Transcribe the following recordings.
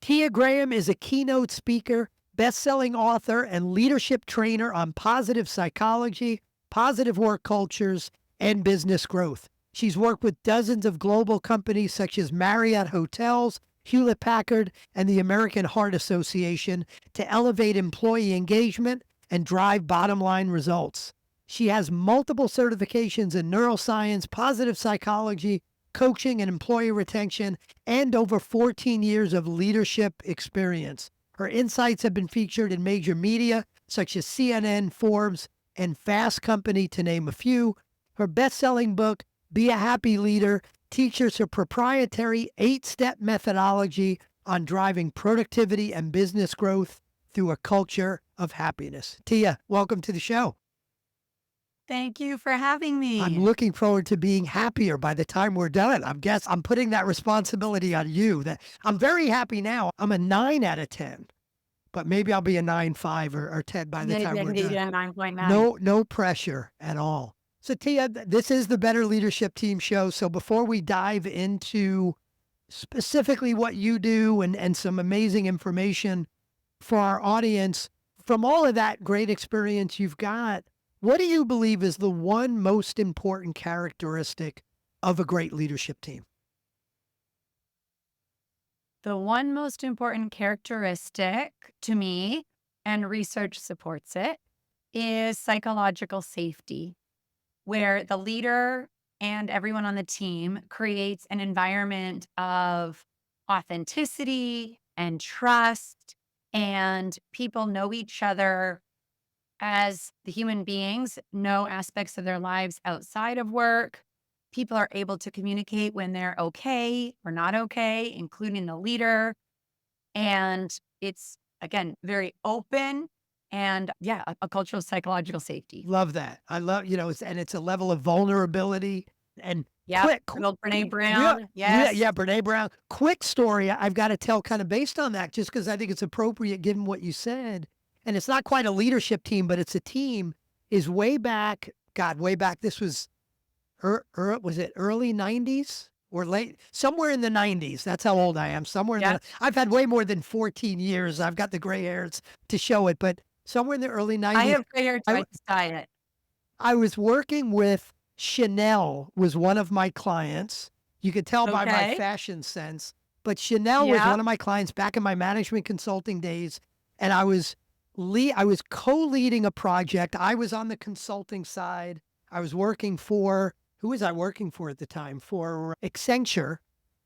Tia Graham is a keynote speaker, best-selling author, and leadership trainer on positive psychology, positive work cultures, and business growth. She's worked with dozens of global companies such as Marriott Hotels, Hewlett-Packard, and the American Heart Association to elevate employee engagement and drive bottom-line results. She has multiple certifications in neuroscience, positive psychology, coaching, and employee retention, and over 14 years of leadership experience. Her insights have been featured in major media such as CNN, Forbes, and Fast Company, to name a few. Her best-selling book, Be a Happy Leader, teaches her proprietary 8-step methodology on driving productivity and business growth through a culture of happiness. Tia, welcome to the show. Thank you for having me. I'm looking forward to being happier by the time we're done. I'm putting that responsibility on you. That I'm very happy now. I'm a 9 out of 10, but maybe I'll be a 9.5 or 10 by the time we're done. 9.9. No pressure at all. So Tia, this is the Better Leadership Team show. So before we dive into specifically what you do and some amazing information for our audience, from all of that great experience you've got, what do you believe is the one most important characteristic of a great leadership team? The one most important characteristic to me, and research supports it, is psychological safety, where the leader and everyone on the team creates an environment of authenticity and trust, and people know each other as the human beings, know aspects of their lives outside of work. People are able to communicate when they're okay or not okay, including the leader. And it's, again, very open and a culture of psychological safety. Love that. I love, and it's a level of vulnerability and quick. Brene Brown. Yeah, Brene Brown. Quick story I've got to tell kind of based on that, just because I think it's appropriate given what you said. And it's not quite a leadership team, but it's a team, is way back, this was, was it early 90s or late? Somewhere in the 90s. That's how old I am. I've had way more than 14 years. I've got the gray hairs to show it, but somewhere in the early 90s. I have gray hair to diet. I was working with Chanel, was one of my clients. You could tell by my fashion sense, but Chanel was one of my clients back in my management consulting days. And I was co-leading a project. I was on the consulting side. I was working for, who was I working for at the time? For Accenture.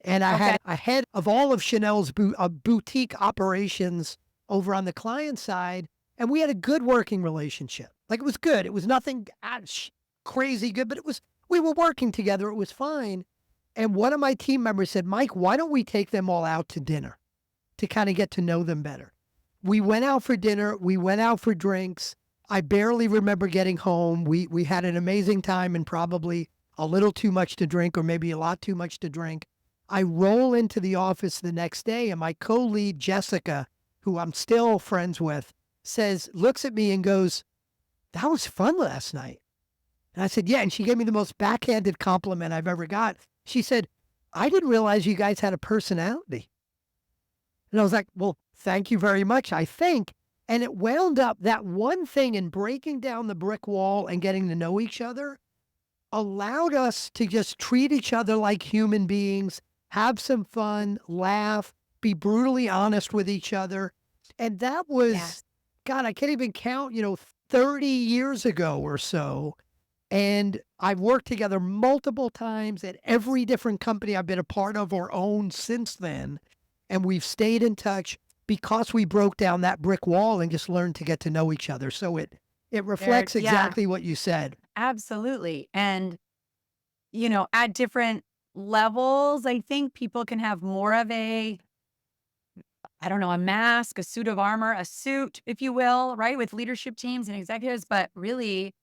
And I had a head of all of Chanel's boutique operations over on the client side. And we had a good working relationship. Like, it was good. It was nothing crazy good, but we were working together. It was fine. And one of my team members said, Mike, why don't we take them all out to dinner to kind of get to know them better? We went out for dinner. We went out for drinks. I barely remember getting home. We had an amazing time and probably a little too much to drink, or maybe a lot too much to drink. I roll into the office the next day, and my co-lead, Jessica, who I'm still friends with, looks at me and goes, that was fun last night. And I said, yeah. And she gave me the most backhanded compliment I've ever got. She said, I didn't realize you guys had a personality. And I was like, well, thank you very much, I think. And it wound up, that one thing in breaking down the brick wall and getting to know each other allowed us to just treat each other like human beings, have some fun, laugh, be brutally honest with each other. And that was, God, I can't even count, 30 years ago or so. And I've worked together multiple times at every different company I've been a part of or owned since then. And we've stayed in touch because we broke down that brick wall and just learned to get to know each other. So it reflects exactly what you said. Absolutely. And, at different levels, I think people can have more of a mask, a suit of armor, a suit, if you will, right? With leadership teams and executives, but really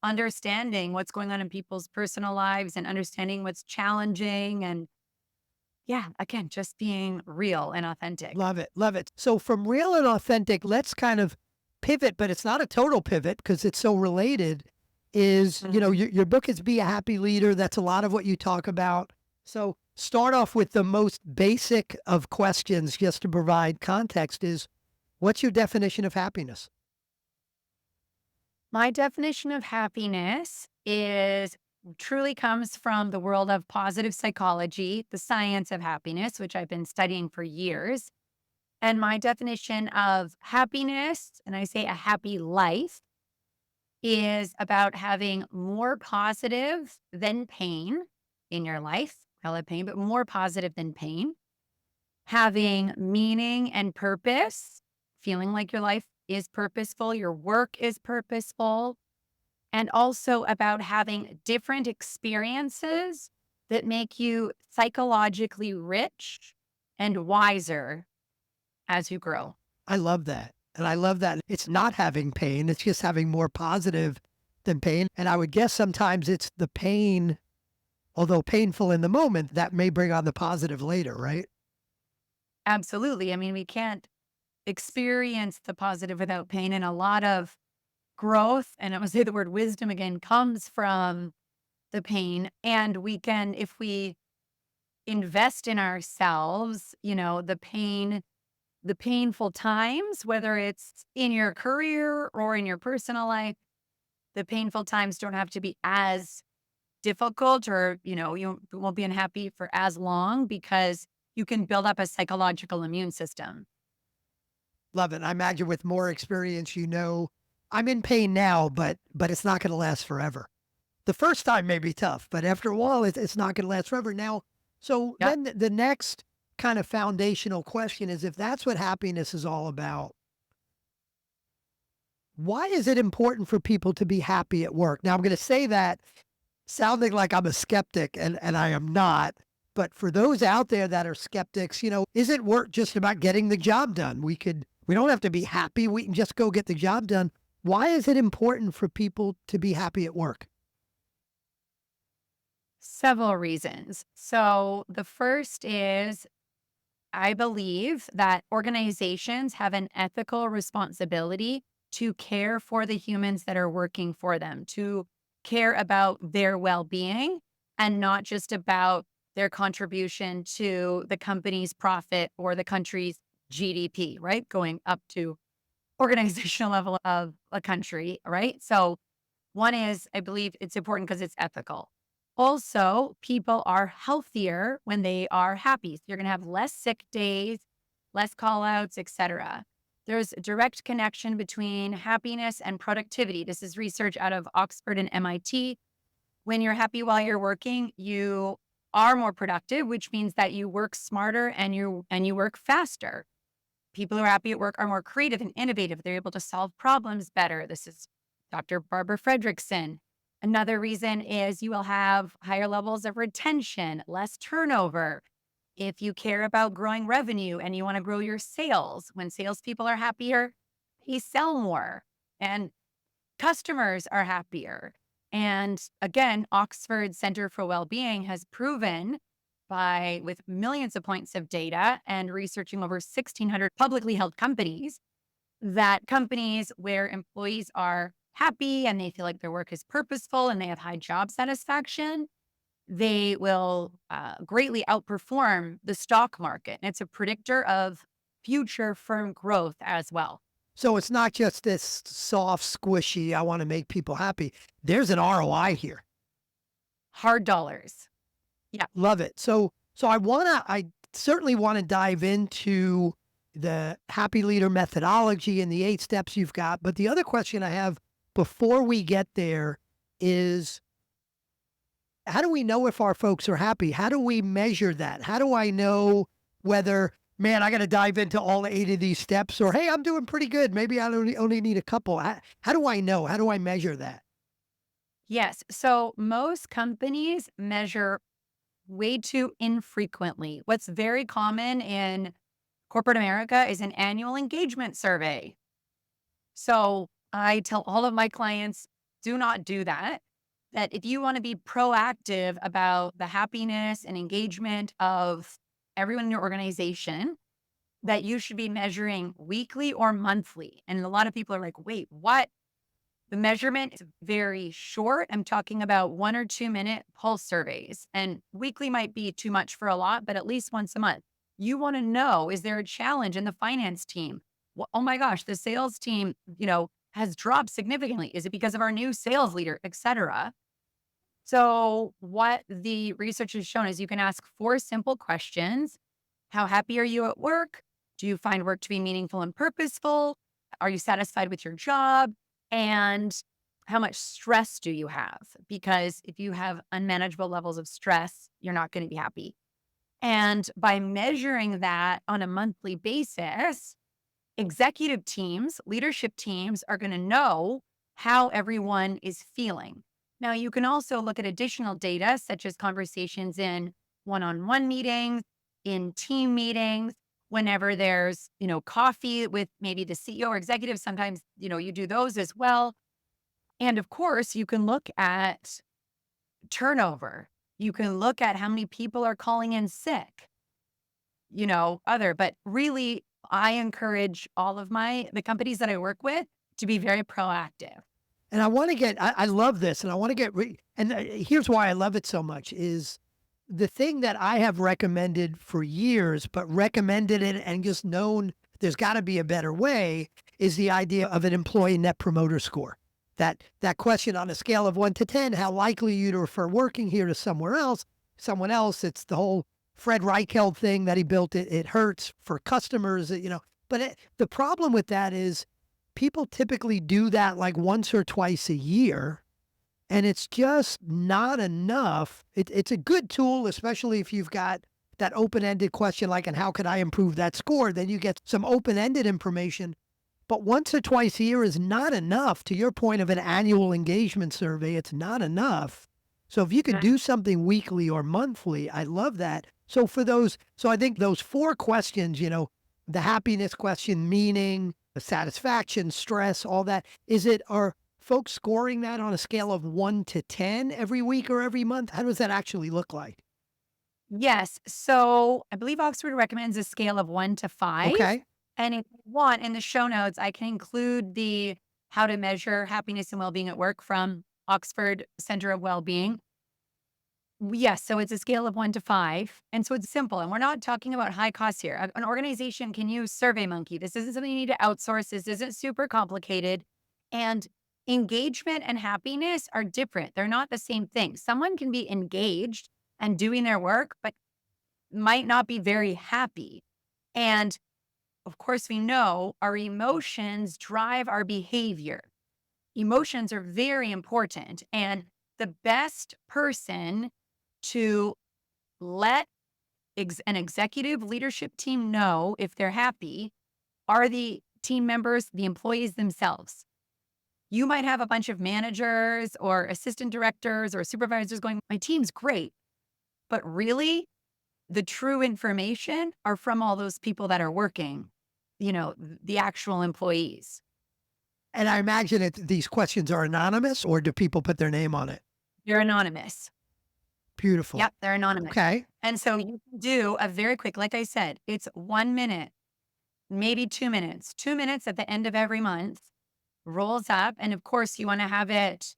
understanding what's going on in people's personal lives and understanding what's challenging and again, just being real and authentic. Love it. Love it. So from real and authentic, let's kind of pivot, but it's not a total pivot because it's so related, is, your book is Be a Happy Leader. That's a lot of what you talk about. So start off with the most basic of questions just to provide context is, what's your definition of happiness? My definition of happiness is truly comes from the world of positive psychology, the science of happiness, which I've been studying for years. And my definition of happiness, and I say a happy life, is about having more positive than pain in your life. Call it pain, but more positive than pain. Having meaning and purpose, feeling like your life is purposeful, your work is purposeful, and also about having different experiences that make you psychologically rich and wiser as you grow. I love that. And I love that it's not having pain, it's just having more positive than pain. And I would guess sometimes it's the pain, although painful in the moment, that may bring on the positive later, right? Absolutely. I mean, we can't experience the positive without pain. And a lot of growth, and I would say the word wisdom again, comes from the pain. And we can, if we invest in ourselves, the painful times, whether it's in your career or in your personal life, the painful times don't have to be as difficult, or, you won't be unhappy for as long because you can build up a psychological immune system. Love it. I imagine with more experience, I'm in pain now, but it's not going to last forever. The first time may be tough, but after a while, it's not going to last forever. Now, so Yeah. then the next kind of foundational question is, if that's what happiness is all about, why is it important for people to be happy at work? Now, I'm going to say that sounding like I'm a skeptic, and I am not. But for those out there that are skeptics, isn't work just about getting the job done? We don't have to be happy. We can just go get the job done. Why is it important for people to be happy at work? Several reasons. So the first is I believe that organizations have an ethical responsibility to care for the humans that are working for them, to care about their well being and not just about their contribution to the company's profit or the country's GDP, right? Going up to organizational level of a country, right? So, one is I believe it's important because it's ethical. Also, people are healthier when they are happy. So you're going to have less sick days, less call outs, etc. There's a direct connection between happiness and productivity. This is research out of Oxford and MIT. When you're happy while you're working, you are more productive, which means that you work smarter and you work faster. People who are happy at work are more creative and innovative. They're able to solve problems better. This is Dr. Barbara Fredrickson. Another reason is you will have higher levels of retention, less turnover. If you care about growing revenue and you want to grow your sales, when salespeople are happier, they sell more and customers are happier. And again, Oxford Center for Wellbeing has proven with millions of points of data and researching over 1,600 publicly held companies, that companies where employees are happy and they feel like their work is purposeful and they have high job satisfaction, they will greatly outperform the stock market. And it's a predictor of future firm growth as well. So it's not just this soft, squishy, I want to make people happy. There's an ROI here. Hard dollars. Yeah. Love it. So I certainly want to dive into the happy leader methodology and the 8 steps you've got. But the other question I have before we get there is, how do we know if our folks are happy? How do we measure that? How do I know whether, man, I got to dive into all 8 of these steps, or, hey, I'm doing pretty good. Maybe I only need a couple. How do I know? How do I measure that? Yes. So most companies measure way too infrequently. What's very common in corporate America is an annual engagement survey. So I tell all of my clients, do not do that. That if you want to be proactive about the happiness and engagement of everyone in your organization, that you should be measuring weekly or monthly. And a lot of people are like, wait, what? The measurement is very short. I'm talking about 1 or 2 minute pulse surveys, and weekly might be too much for a lot, but at least once a month. You want to know, is there a challenge in the finance team? Oh my gosh, the sales team, has dropped significantly. Is it because of our new sales leader, et cetera? So, what the research has shown is you can ask 4 simple questions. How happy are you at work? Do you find work to be meaningful and purposeful? Are you satisfied with your job? And how much stress do you have? Because if you have unmanageable levels of stress, you're not going to be happy. And by measuring that on a monthly basis, executive teams, leadership teams are going to know how everyone is feeling. Now, you can also look at additional data, such as conversations in one on one meetings, in team meetings, whenever there's, coffee with maybe the CEO or executive. Sometimes, you do those as well. And of course, you can look at turnover. You can look at how many people are calling in sick, but really, I encourage all of the companies that I work with to be very proactive. And I want to I love this, and I want to here's why I love it so much is the thing that I have recommended for years, but recommended it and just known there's got to be a better way is the idea of an employee net promoter score. That question on a scale of 1 to 10, how likely are you to refer working here to someone else. It's the whole Fred Reichheld thing that he built. It hurts for customers, but the problem with that is people typically do that like once or twice a year, and it's just not enough. It's a good tool, especially if you've got that open-ended question like, and how could I improve that score? Then you get some open-ended information. But once or twice a year is not enough. To your point of an annual engagement survey, it's not enough. So if you could do something weekly or monthly, I love that. So I think those 4 questions, the happiness question, meaning, the satisfaction, stress, all that, are folks scoring that on a scale of 1 to 10 every week or every month? How does that actually look like? Yes. So I believe Oxford recommends a scale of 1 to 5. Okay. And if you want, in the show notes, I can include the how to measure happiness and well-being at work from Oxford Center of Wellbeing. Yes, so it's a scale of 1 to 5. And so it's simple. And we're not talking about high costs here. An organization can use SurveyMonkey. This isn't something you need to outsource. This isn't super complicated. And engagement and happiness are different. They're not the same thing. Someone can be engaged and doing their work, but might not be very happy. And of course, we know our emotions drive our behavior. Emotions are very important. And the best person to let an executive leadership team know if they're happy are the team members, the employees themselves. You might have a bunch of managers or assistant directors or supervisors going, my team's great. But really, the true information are from all those people that are working, the actual employees. And I imagine these questions are anonymous, or do people put their name on it? They're anonymous. Beautiful. Yep, they're anonymous. Okay. And so you can do a very quick, like I said, it's 1 minute, maybe 2 minutes. 2 minutes at the end of every month rolls up. And of course, you want to have it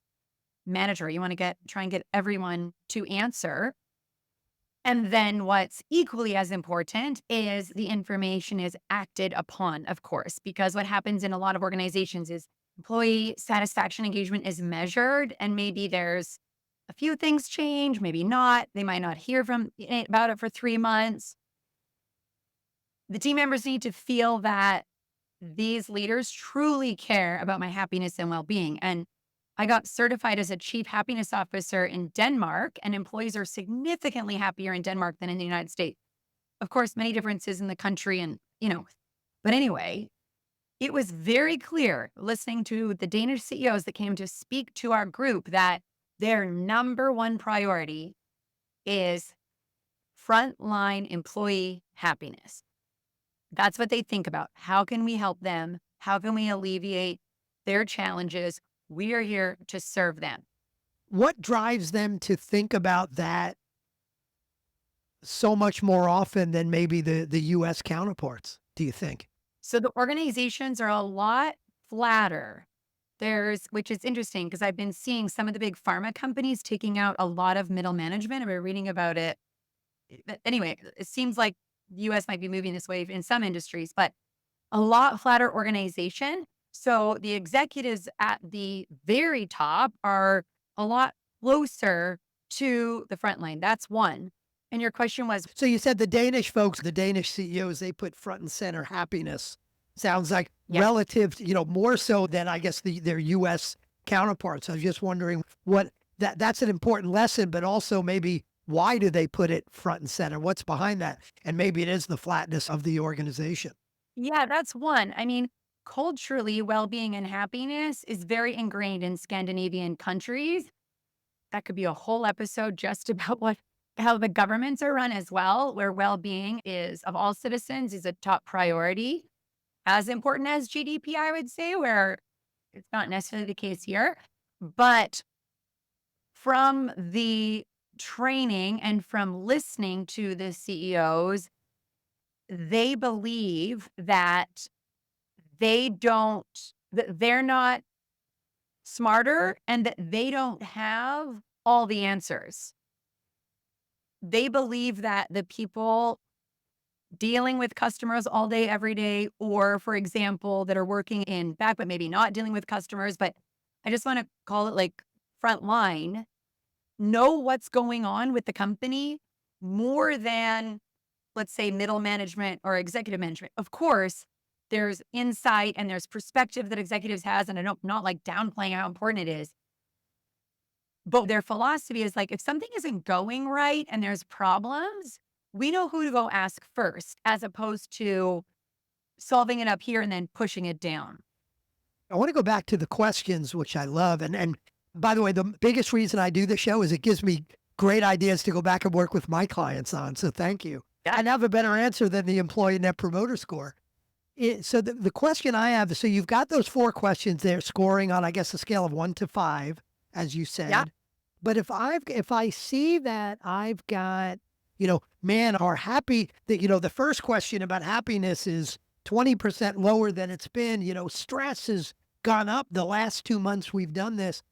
mandatory. You want to try and get everyone to answer. And then what's equally as important is the information is acted upon, of course, because what happens in a lot of organizations is employee satisfaction engagement is measured, and maybe there's a few things change, maybe not. They might not hear about it for 3 months. The team members need to feel that these leaders truly care about my happiness and well-being. And I got certified as a chief happiness officer in Denmark, and employees are significantly happier in Denmark than in the United States. Of course, many differences in the country but anyway, it was very clear listening to the Danish CEOs that came to speak to our group that their number one priority is frontline employee happiness. That's what they think about. How can we help them? How can we alleviate their challenges? We are here to serve them. What drives them to think about that so much more often than maybe the US counterparts, do you think? So the organizations are a lot flatter Which is interesting because I've been seeing some of the big pharma companies taking out a lot of middle management. I've been reading about it. But anyway, it seems like the US might be moving this way in some industries, but a lot flatter organization. So the executives at the very top are a lot closer to the front line. That's one. And your question was, So you said the Danish folks, the Danish CEOs, they put front and center happiness. Sounds like yes, relative, more so than I guess their US counterparts. I was just wondering what that's an important lesson, but also maybe why do they put it front and center? What's behind that? And maybe it is the flatness of the organization. yeah, that's one. I mean, culturally, well being and happiness is very ingrained in Scandinavian countries. That could be a whole episode just about how the governments are run as well, where well-being is of all citizens is a top priority, as important as GDP, I would say, where it's not necessarily the case here. But from the training and from listening to the CEOs, they believe that they're not smarter and that they don't have all the answers. They believe that the people dealing with customers all day, every day, or for example, that are working in back, but maybe not dealing with customers, but I just want to call it like front line, know what's going on with the company more than, let's say, middle management or executive management. Of course, there's insight and there's perspective that executives has, and I don't not like downplaying how important it is. But their philosophy is like, if something isn't going right and there's problems, we know who to go ask first, as opposed to solving it up here and then pushing it down. I want to go back to the questions, which I love. And by the way, the biggest reason I do the show is it gives me great ideas to go back and work with my clients on. So thank you. Yeah. I have a better answer than the employee net promoter score. So the question I have, so you've got those 4 questions there scoring on, I guess, a scale of 1 to 5, as you Yeah. said. But if I see that I've got, man, are happy that, the first question about happiness is 20% lower than it's been, stress has gone up the last 2 months we've done this.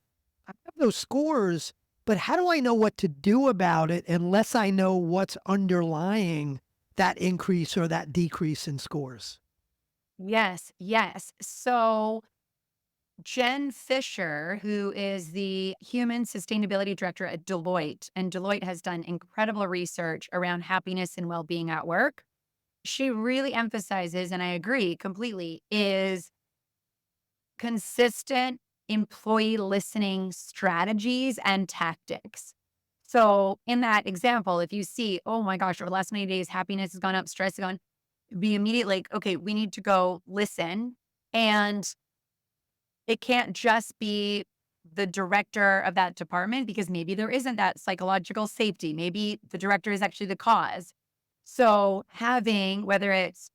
I have those scores, but how do I know what to do about it unless I know what's underlying that increase or that decrease in scores? Yes. Yes. So Jen Fisher, who is the Human Sustainability Director at Deloitte, and Deloitte has done incredible research around happiness and well being at work. She really emphasizes, and I agree completely, is consistent employee listening strategies and tactics. So, in that example, if you see, oh my gosh, over the last 90 days, happiness has gone up, stress has gone, be immediately like, okay, we need to go listen. And it can't just be the director of that department because maybe there isn't that psychological safety. Maybe the director is actually the cause. So having, whether it's,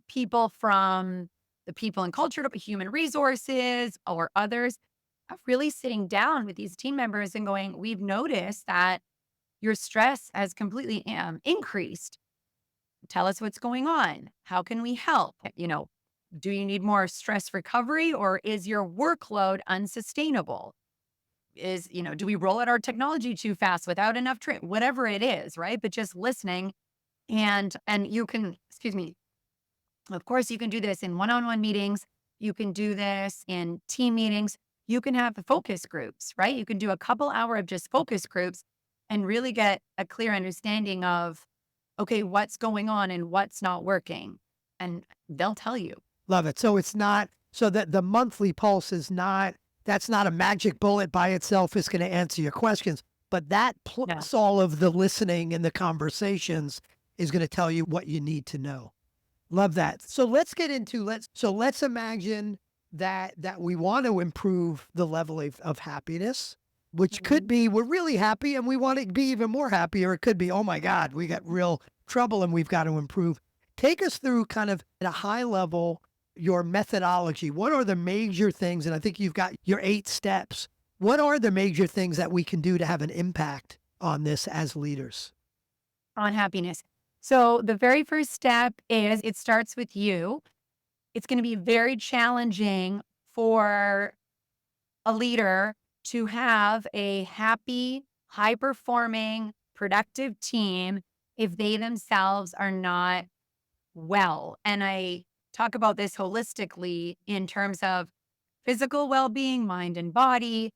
people from the people and culture, human resources or others, of really sitting down with these team members and going, we've noticed that your stress has completely increased. Tell us what's going on. How can we help? Do you need more stress recovery or is your workload unsustainable? Do we roll out our technology too fast without enough training? Whatever it is, right? But just listening and you can, excuse me, of course you can do this in one-on-one meetings. You can do this in team meetings. You can have focus groups, right? You can do a couple hour of just focus groups and really get a clear understanding of, okay, what's going on and what's not working. And they'll tell you. Love it. So it's not, so that the monthly pulse is not, that's not a magic bullet by itself is going to answer your questions, but that plus all of the listening and the conversations is going to tell you what you need to know. Love that. So let's get into, let's imagine that we want to improve the level of happiness, which could be, we're really happy and we want to be even more happy, or it could be, oh my God, we got real trouble and we've got to improve. Take us through kind of at a high level, your methodology. What are the major things? And I think you've got your 8 steps. What are the major things that we can do to have an impact on this as leaders? On happiness. So the very first step is it starts with you. It's going to be very challenging for a leader to have a happy, high-performing, productive team if they themselves are not well. And I talk about this holistically in terms of physical well-being, mind and body,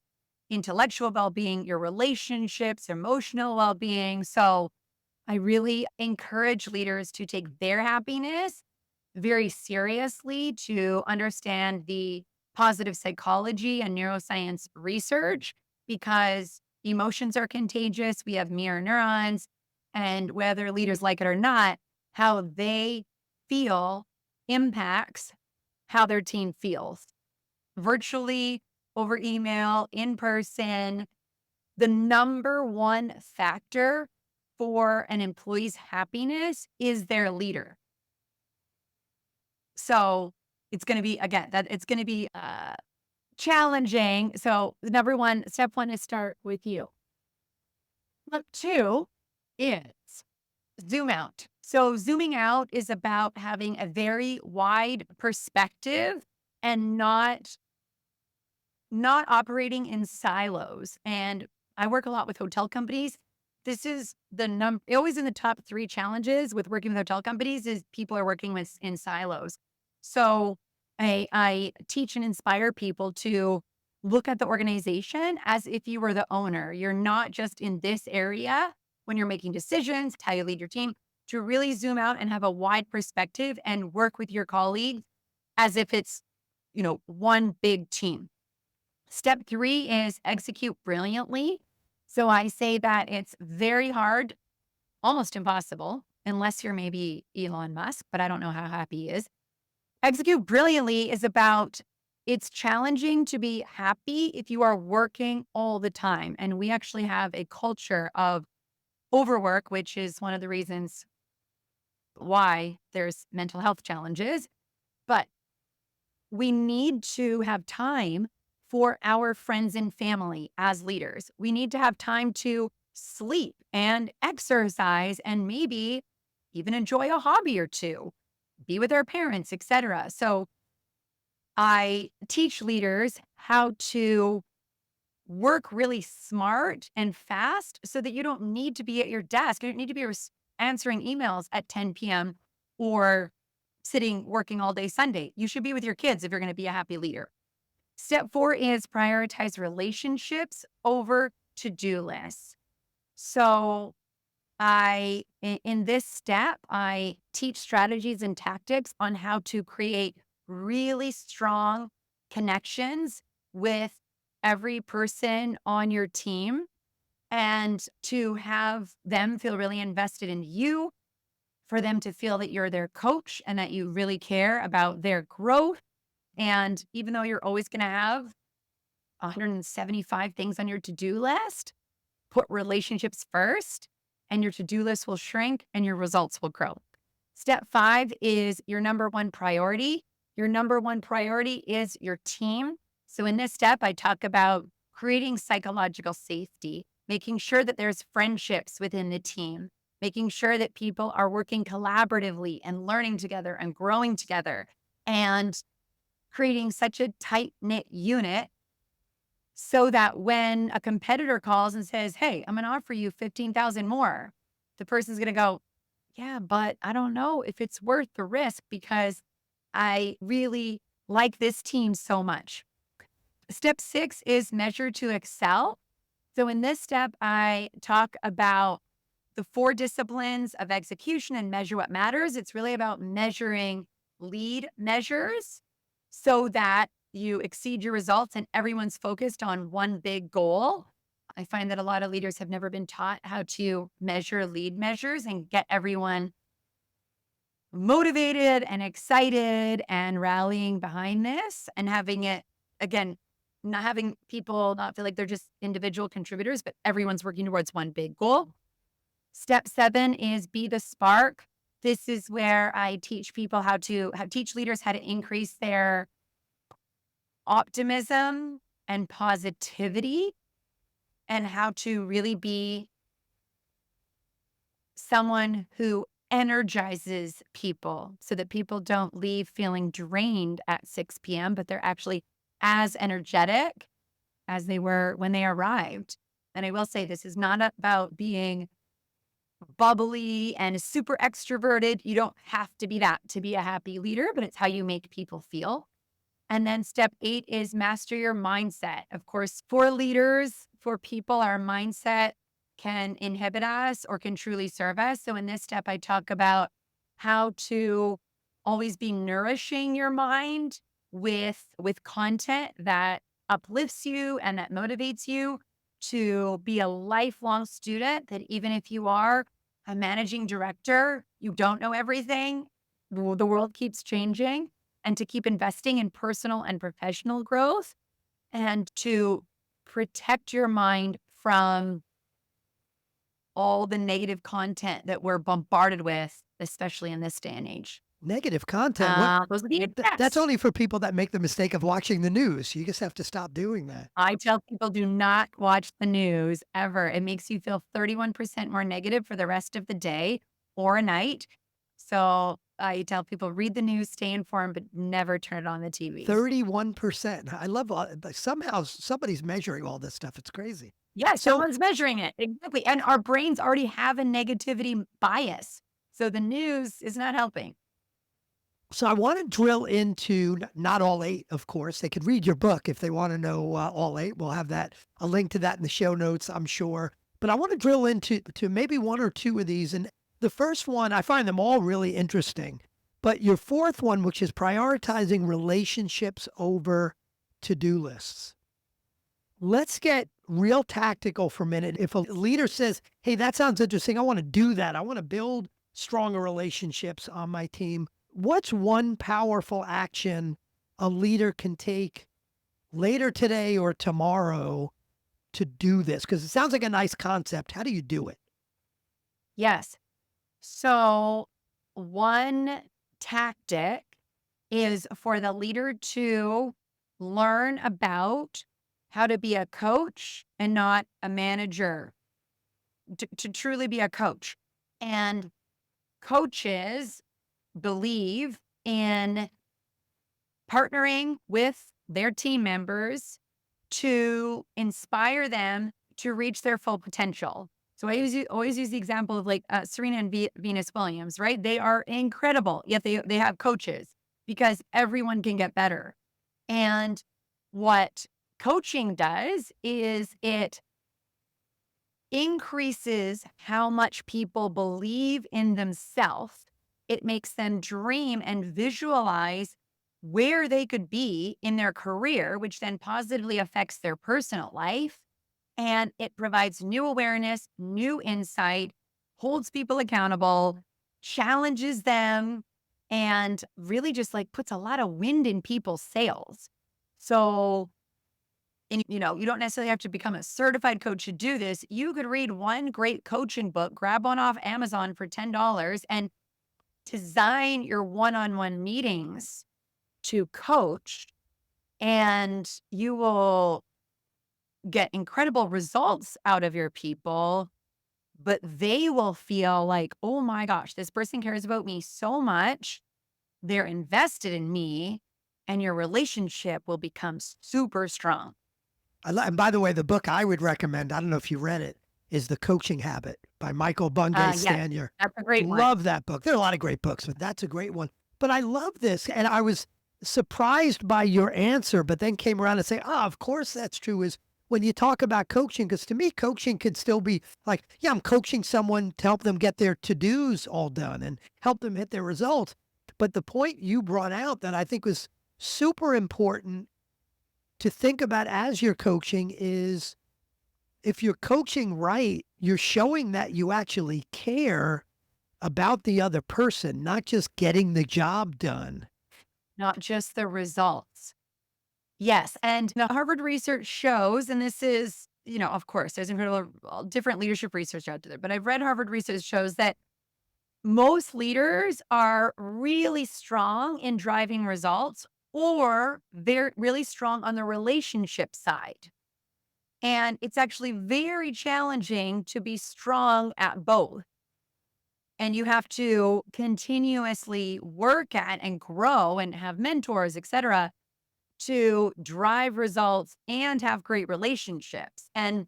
intellectual well-being, your relationships, emotional well-being. So I really encourage leaders to take their happiness very seriously, to understand the positive psychology and neuroscience research, because emotions are contagious. We have mirror neurons, and whether leaders like it or not, how they feel impacts how their team feels. Virtually, over email, in person, the number one factor for an employee's happiness is their leader. So it's going to be, again, that it's going to be challenging. So the number one, step one is start with you. Step two is zoom out. So zooming out is about having a very wide perspective and not operating in silos. And I work a lot with hotel companies. This is always in the top 3 challenges with working with hotel companies is people are working in silos. So I teach and inspire people to look at the organization as if you were the owner. You're not just in this area when you're making decisions, how you lead your team, to really zoom out and have a wide perspective and work with your colleagues as if it's, one big team. Step 3 is execute brilliantly. So I say that it's very hard, almost impossible, unless you're maybe Elon Musk, but I don't know how happy he is. Execute brilliantly is about it's challenging to be happy if you are working all the time. And we actually have a culture of overwork, which is one of the reasons why there's mental health challenges. But we need to have time for our friends and family as leaders. We need to have time to sleep and exercise and maybe even enjoy a hobby or two, be with our parents, etc. So I teach leaders how to work really smart and fast so that you don't need to be at your desk. You don't need to be answering emails at 10 p.m. or sitting working all day Sunday. You should be with your kids if you're going to be a happy leader. Step 4 is prioritize relationships over to-do lists. So in this step, I teach strategies and tactics on how to create really strong connections with every person on your team and to have them feel really invested in you, for them to feel that you're their coach and that you really care about their growth. And even though you're always going to have 175 things on your to-do list, put relationships first and your to-do list will shrink and your results will grow. Step 5 is your number one priority. Your number one priority is your team. So in this step, I talk about creating psychological safety, making sure that there's friendships within the team, making sure that people are working collaboratively and learning together and growing together, and creating such a tight-knit unit so that when a competitor calls and says, hey, I'm going to offer you 15,000 more, the person's going to go, yeah, but I don't know if it's worth the risk because I really like this team so much. Step 6 is measure to excel. So in this step, I talk about the 4 disciplines of execution and measure what matters. It's really about measuring lead measures so that you exceed your results and everyone's focused on one big goal. I find that a lot of leaders have never been taught how to measure lead measures and get everyone motivated and excited and rallying behind this and having it, again, not having people not feel like they're just individual contributors, but everyone's working towards one big goal. Step 7 is be the spark. This is where I teach people teach leaders how to increase their optimism and positivity and how to really be someone who energizes people so that people don't leave feeling drained at 6 p.m., but they're actually as energetic as they were when they arrived. And I will say, this is not about being bubbly and super extroverted. You don't have to be that to be a happy leader, but it's how you make people feel. And then step 8 is master your mindset. Of course, for leaders, for people, our mindset can inhibit us or can truly serve us. So in this step, I talk about how to always be nourishing your mind with content that uplifts you and that motivates you to be a lifelong student, that even if you are a managing director, you don't know everything. The world keeps changing, and to keep investing in personal and professional growth, and to protect your mind from all the negative content that we're bombarded with, especially in this day and age. Negative content. What? Those are the That's effects. only for people that make the mistake of watching the news. You just have to stop doing that. I tell people, do not watch the news ever. It makes you feel 31% more negative for the rest of the day or a night. So I tell people, read the news, stay informed, but never turn it on the TV. 31%. I love somehow somebody's measuring all this stuff. It's crazy. Yeah, So, someone's measuring it. Exactly. And our brains already have a negativity bias. So the news is not helping. so I want to drill into not all 8, of course. They could read your book if they want to know all 8. We'll have a link to that in the show notes, I'm sure. But I want to drill into maybe 1 or 2 of these. And the first one, I find them all really interesting. But your fourth one, which is prioritizing relationships over to-do lists. Let's get real tactical for a minute. If a leader says, hey, that sounds interesting, I want to do that. I want to build stronger relationships on my team. What's one powerful action a leader can take later today or tomorrow to do this? Because it sounds like a nice concept. How do you do it? Yes. So one tactic is for the leader to learn about how to be a coach and not a manager, to truly be a coach. And coaches believe in partnering with their team members to inspire them to reach their full potential. So I always use the example of like Serena and Venus Williams, right? They are incredible, yet they have coaches because everyone can get better. And what coaching does is it increases how much people believe in themselves. It makes them dream and visualize where they could be in their career, which then positively affects their personal life. And it provides new awareness, new insight, holds people accountable, challenges them, and really just like puts a lot of wind in people's sails. So, and you don't necessarily have to become a certified coach to do this. You could read one great coaching book, grab one off Amazon for $10, and design your one-on-one meetings to coach, and you will get incredible results out of your people, but they will feel like, oh my gosh, this person cares about me so much. They're invested in me, and your relationship will become super strong. And by the way, the book I would recommend, I don't know if you read it, is The Coaching Habit by Michael Bungay Yes, Stanier. that's a great one. Love that book. There are a lot of great books, but that's a great one. But I love this. And I was surprised by your answer, but then came around and say, of course that's true, is when you talk about coaching, because to me, coaching could still be like, yeah, I'm coaching someone to help them get their to-dos all done and help them hit their results. But the point you brought out that I think was super important to think about as you're coaching is, if you're coaching right, you're showing that you actually care about the other person, not just getting the job done. Not just the results. Yes. And the Harvard research shows, and this is, of course, there's incredible different leadership research out there, but I've read Harvard research shows that most leaders are really strong in driving results, or they're really strong on the relationship side. And it's actually very challenging to be strong at both. And you have to continuously work at and grow and have mentors, et cetera, to drive results and have great relationships. And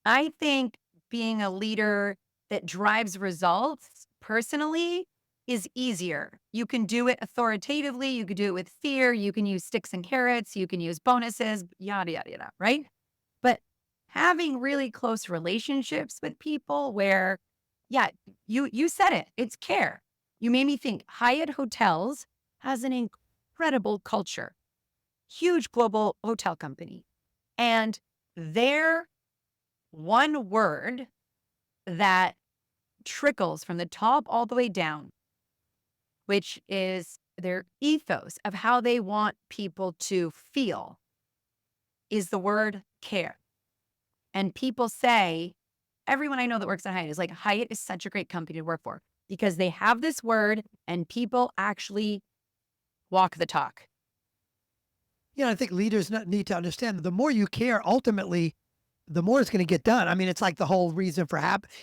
I think being a leader that drives results personally is easier. You can do it authoritatively. You can do it with fear. You can use sticks and carrots. You can use bonuses, yada, yada, yada, right? But having really close relationships with people where, yeah, you said it, it's care. You made me think Hyatt Hotels has an incredible culture, huge global hotel company. And their one word that trickles from the top all the way down, which is their ethos of how they want people to feel, is the word care. And people say, everyone I know that works at Hyatt is like, Hyatt is such a great company to work for because they have this word and people actually walk the talk. I think leaders need to understand the more you care, ultimately, the more it's going to get done. I mean, it's like the whole reason for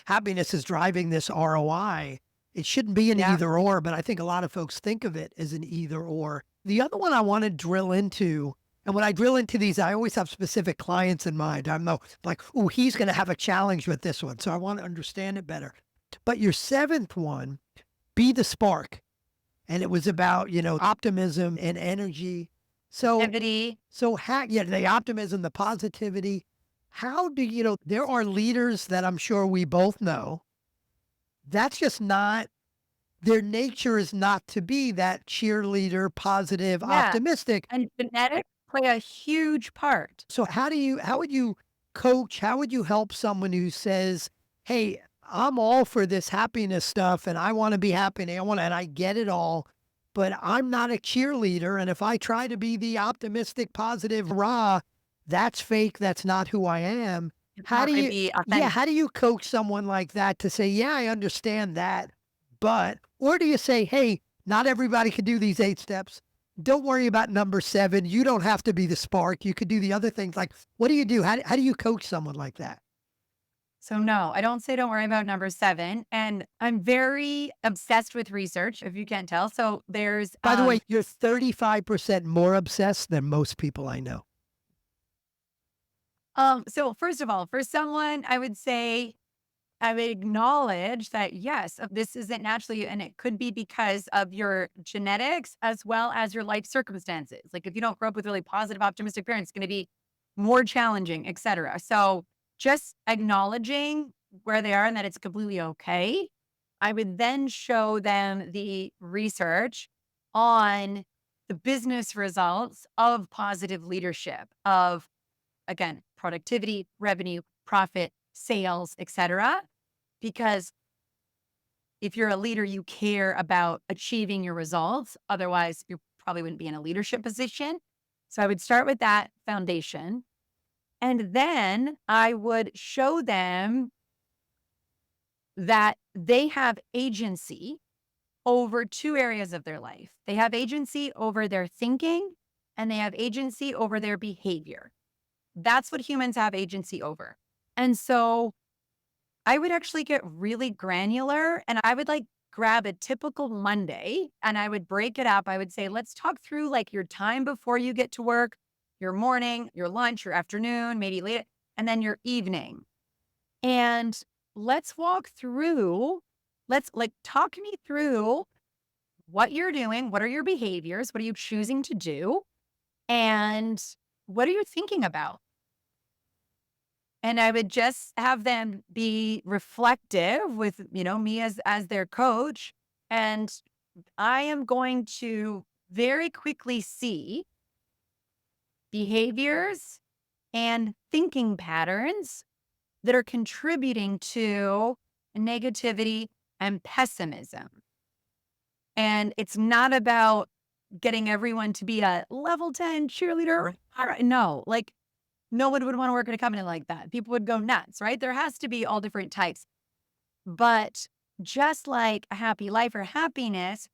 happiness is driving this ROI. It shouldn't be an Yeah. either or, but I think a lot of folks think of it as an either or. The other one I want to drill into, and when I drill into these, I always have specific clients in mind. I'm like, oh, he's going to have a challenge with this one. So I want to understand it better. But your seventh one, be the spark. And it was about, optimism and energy. Activity. The optimism, the positivity. How do there are leaders that I'm sure we both know. That's just not, their nature is not to be that cheerleader, positive, Yeah. optimistic. And genetics play a huge part. So how would you coach, how would you help someone who says, hey, I'm all for this happiness stuff and I want to be happy and I get it all, but I'm not a cheerleader. And if I try to be the optimistic, positive, rah, that's fake. That's not who I am. How do you, Be authentic. how do you coach someone like that to say, yeah, I understand that, but, or do you say, hey, not everybody can do these 8 steps. Don't worry about number 7. You don't have to be the spark. You could do the other things. Like, what do you do? How do you coach someone like that? So no, I don't say don't worry about number 7. And I'm very obsessed with research, if you can't tell. So there's By the way, you're 35% more obsessed than most people I know. so first of all, for someone, I would say I would acknowledge that yes, this isn't naturally, and it could be because of your genetics as well as your life circumstances. Like if you don't grow up with really positive, optimistic parents, it's going to be more challenging, etc. So just acknowledging where they are and that it's completely okay. I would then show them the research on the business results of positive leadership, of again, productivity, revenue, profit, sales, etc. Because if you're a leader, you care about achieving your results. Otherwise, you probably wouldn't be in a leadership position. So I would start with that foundation. And then I would show them that they have agency over 2 areas of their life. They have agency over their thinking and they have agency over their behavior. That's what humans have agency over. And so I would actually get really granular and I would like grab a typical Monday and I would break it up. I would say, let's talk through like your time before you get to work, your morning, your lunch, your afternoon, maybe late, and then your evening. And let's walk through, let's like talk me through what you're doing. What are your behaviors? What are you choosing to do? And what are you thinking about? And I would just have them be reflective with, me as their coach. And I am going to very quickly see behaviors and thinking patterns that are contributing to negativity and pessimism. And it's not about getting everyone to be a level 10 cheerleader. No, like no one would want to work at a company like that. People would go nuts, right? There has to be all different types. But just like a happy life or happiness,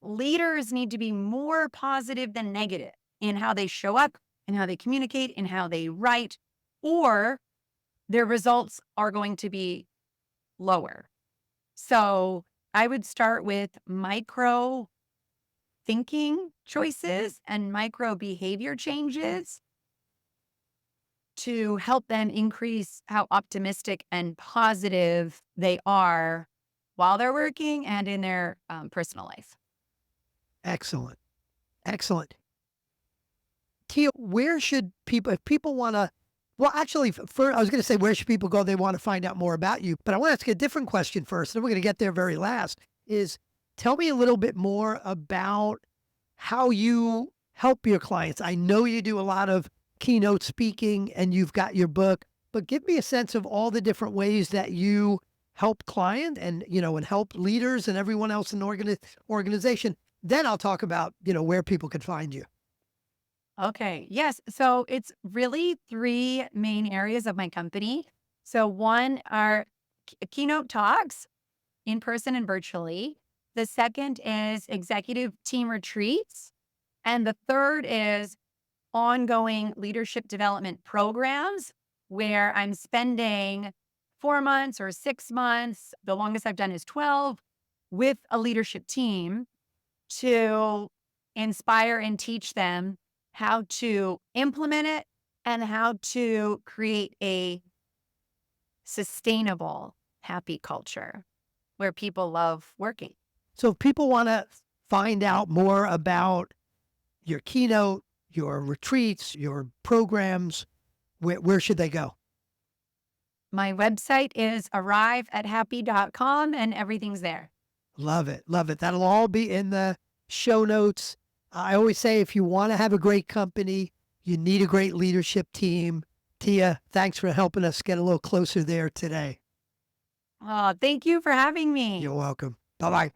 leaders need to be more positive than negative in how they show up and how they communicate and how they write, or their results are going to be lower. So I would start with micro thinking choices and micro behavior changes to help them increase how optimistic and positive they are while they're working and in their personal life. Excellent. Excellent. Tia, where should people, if people want to, well, actually, I was going to say, where should people go? They want to find out more about you. But I want to ask you a different question first, and we're going to get there very last, is tell me a little bit more about how you help your clients. I know you do a lot of keynote speaking and you've got your book, but give me a sense of all the different ways that you help client and, and help leaders and everyone else in the organization. Then I'll talk about, where people could find you. Okay. Yes. So it's really three main areas of my company. So one are keynote talks in person and virtually. The second is executive team retreats. And the third is ongoing leadership development programs where I'm spending 4 months or 6 months, the longest I've done is 12, with a leadership team to inspire and teach them how to implement it and how to create a sustainable, happy culture where people love working. So if people want to find out more about your keynote, your retreats, your programs, where should they go? My website is arriveathappy.com and everything's there. Love it. Love it. That'll all be in the show notes. I always say if you want to have a great company, you need a great leadership team. Tia, thanks for helping us get a little closer there today. Oh, thank you for having me. You're welcome. Bye-bye.